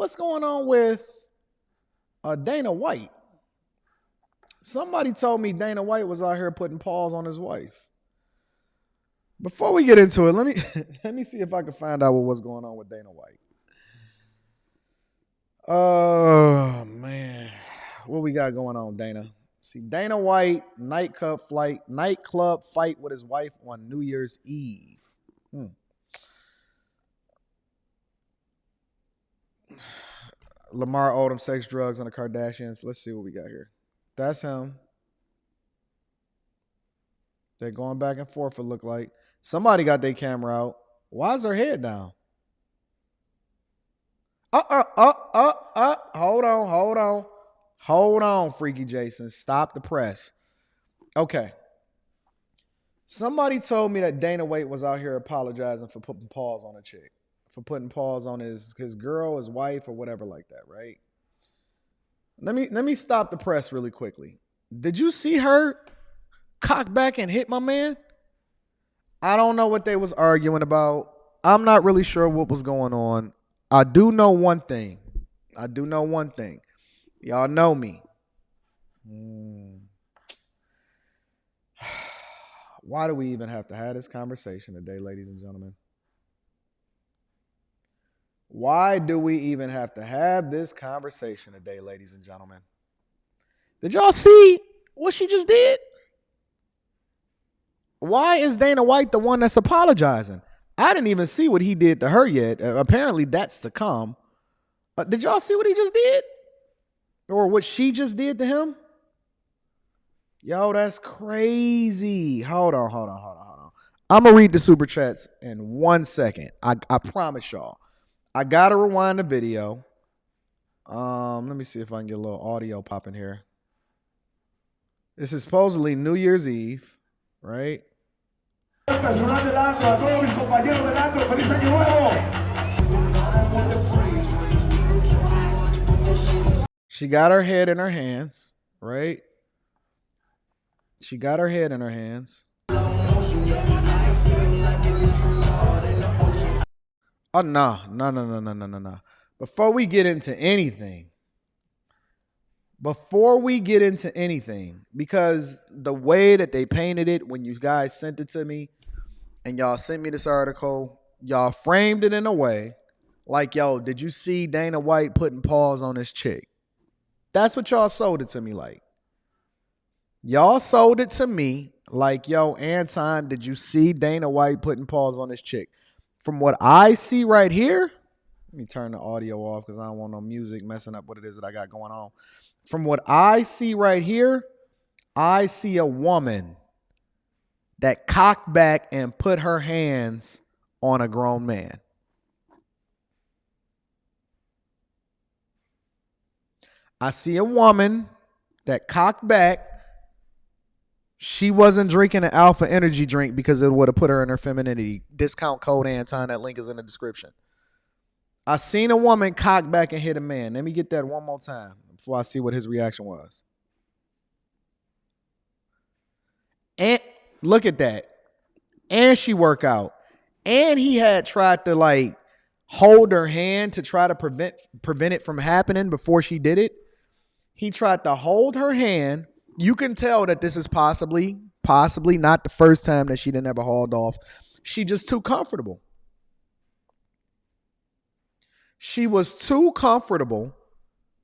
what's going on with Dana White? Somebody told me Dana White was out here putting paws on his wife. Before we get into it, let me let me see if I can find out what's going on with Dana White. Oh man, what we got going on, Dana? See, Dana White nightclub fight with his wife on New Year's Eve. Lamar Odom, sex, drugs, and the Kardashians. Let's see what we got here. That's him. They're going back and forth, it look like. Somebody got their camera out. Why is her head down? Hold on. Hold on, Freaky Jason. Stop the press. Okay. Somebody told me that Dana White was out here apologizing for putting paws on a chick. For putting paws on his girl, his wife, or whatever like that, right? Let me stop the press really quickly. Did you see her cock back and hit my man? I don't know what they was arguing about. I'm not really sure what was going on. I do know one thing. Y'all know me. Why do we even have to have this conversation today, ladies and gentlemen? Why do we even have to have this conversation today, ladies and gentlemen? Did y'all see what she just did? Why is Dana White the one that's apologizing? I didn't even see what he did to her yet. Apparently that's to come. Did y'all see what he just did? Or what she just did to him? Yo, that's crazy. Hold on. I'm going to read the super chats in 1 second. I promise y'all. I got to rewind the video. Let me see if I can get a little audio popping here. This is supposedly New Year's Eve, right? She got her head in her hands, right? She got her head in her hands. Oh, no. Before we get into anything, because the way that they painted it when you guys sent it to me and y'all sent me this article, y'all framed it in a way like, yo, did you see Dana White putting paws on this chick? That's what y'all sold it to me like. Y'all sold it to me like, yo, Anton, did you see Dana White putting paws on this chick? From what I see right here, let me turn the audio off because I don't want no music messing up what it is that I got going on. From what I see right here, I see a woman that cocked back and put her hands on a grown man. I see a woman that cocked back. She wasn't drinking an alpha energy drink because it would have put her in her femininity. Discount code Anton. That link is in the description. I seen a woman cock back and hit a man. Let me get that one more time before I see what his reaction was. And look at that. And she work out. And he had tried to like hold her hand to try to prevent it from happening before she did it. He tried to hold her hand. You can tell that this is possibly not the first time that she didn't ever hauled off. She just too comfortable. She was too comfortable,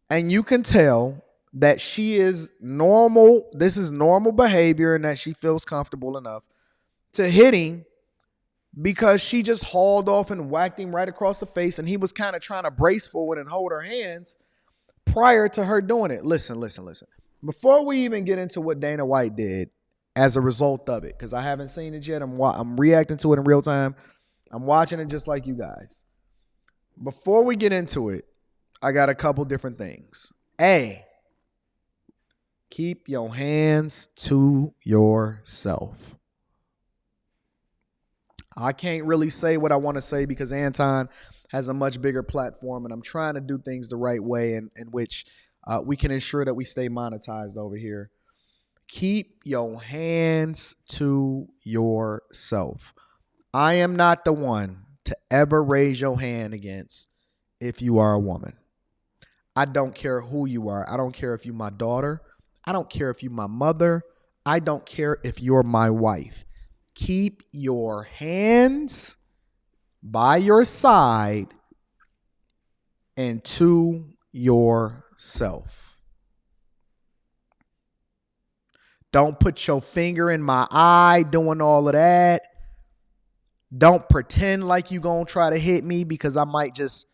and you can tell that she is normal. This is normal behavior, and that she feels comfortable enough to hit him because she just hauled off and whacked him right across the face, and he was kind of trying to brace forward and hold her hands prior to her doing it. Listen. Before we even get into what Dana White did as a result of it, because I haven't seen it yet. I'm reacting to it in real time. I'm watching it just like you guys. Before we get into it, I got a couple different things. A, keep your hands to yourself. I can't really say what I want to say because Anton has a much bigger platform, and I'm trying to do things the right way in which we can ensure that we stay monetized over here. Keep your hands to yourself. I am not the one to ever raise your hand against if you are a woman. I don't care who you are. I don't care if you're my daughter. I don't care if you're my mother. I don't care if you're my wife. Keep your hands by your side and to yourself. Don't put your finger in my eye doing all of that. Don't pretend like you're going to try to hit me because I might just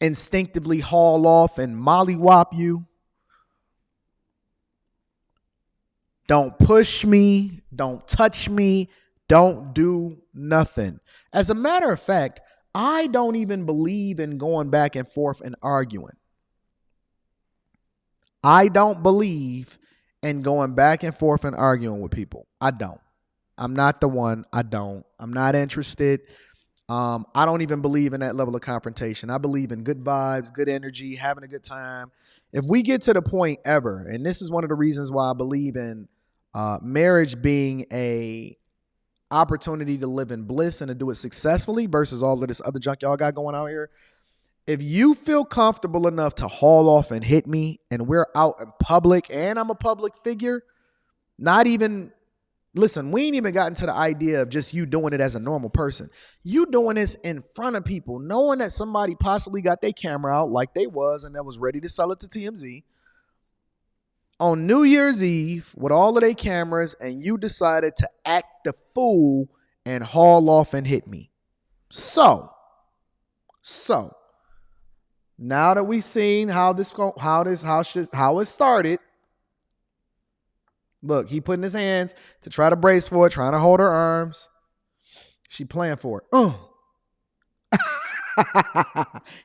instinctively haul off and mollywop you. Don't push me. Don't touch me. Don't do nothing. As a matter of fact, I don't even believe in going back and forth and arguing. I don't believe in going back and forth and arguing with people. I don't. I'm not the one. I don't. I'm not interested. I don't even believe in that level of confrontation. I believe in good vibes, good energy, having a good time. If we get to the point ever, and this is one of the reasons why I believe in marriage being a opportunity to live in bliss and to do it successfully versus all of this other junk y'all got going out here. If you feel comfortable enough to haul off and hit me and we're out in public and I'm a public figure, not even, listen, we ain't even gotten to the idea of just you doing it as a normal person. You doing this in front of people, knowing that somebody possibly got their camera out like they was and that was ready to sell it to TMZ on New Year's Eve with all of their cameras, and you decided to act the fool and haul off and hit me. So now that we've seen how it started, look, he putting his hands to try to brace for it, trying to hold her arms. She playing for it.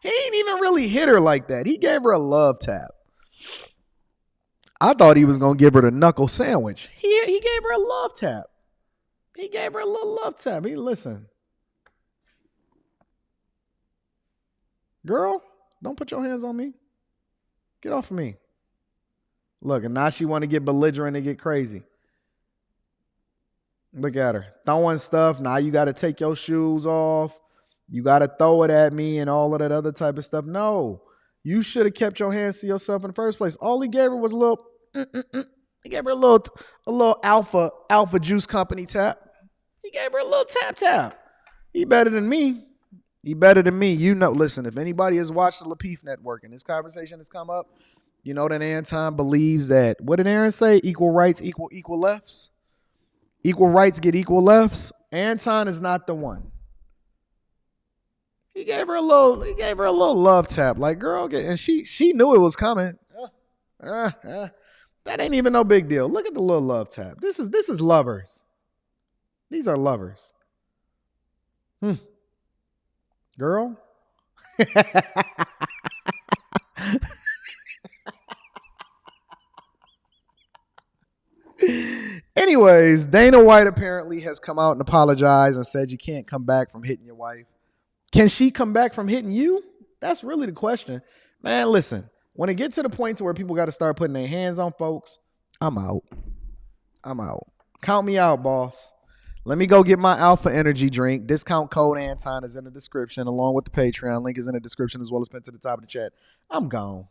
He ain't even really hit her like that. He gave her a love tap. I thought he was going to give her the knuckle sandwich. He gave her a love tap. He gave her a little love tap. Listen. Girl, don't put your hands on me. Get off of me. Look, and now she want to get belligerent and get crazy. Look at her. Throwing stuff. Now you got to take your shoes off. You got to throw it at me and all of that other type of stuff. No. You should have kept your hands to yourself in the first place. All he gave her was a little... He gave her a little alpha juice company tap. He gave her a little tap. He better than me. You know, listen, if anybody has watched the Lapeef Network and this conversation has come up, you know that Anton believes that, what did Aaron say? Equal rights equal lefts. Equal rights get equal lefts. Anton is not the one. He gave her a little love tap. Like, girl, and she knew it was coming. That ain't even no big deal. Look at the little love tap. This is lovers. These are lovers. Girl. Anyways, Dana White apparently has come out and apologized and said you can't come back from hitting your wife. Can she come back from hitting you? That's really the question. Man, listen. When it gets to the point to where people got to start putting their hands on folks, I'm out. Count me out, boss. Let me go get my Alpha Energy drink. Discount code Anton is in the description along with the Patreon. Link is in the description as well as pinned to the top of the chat. I'm gone.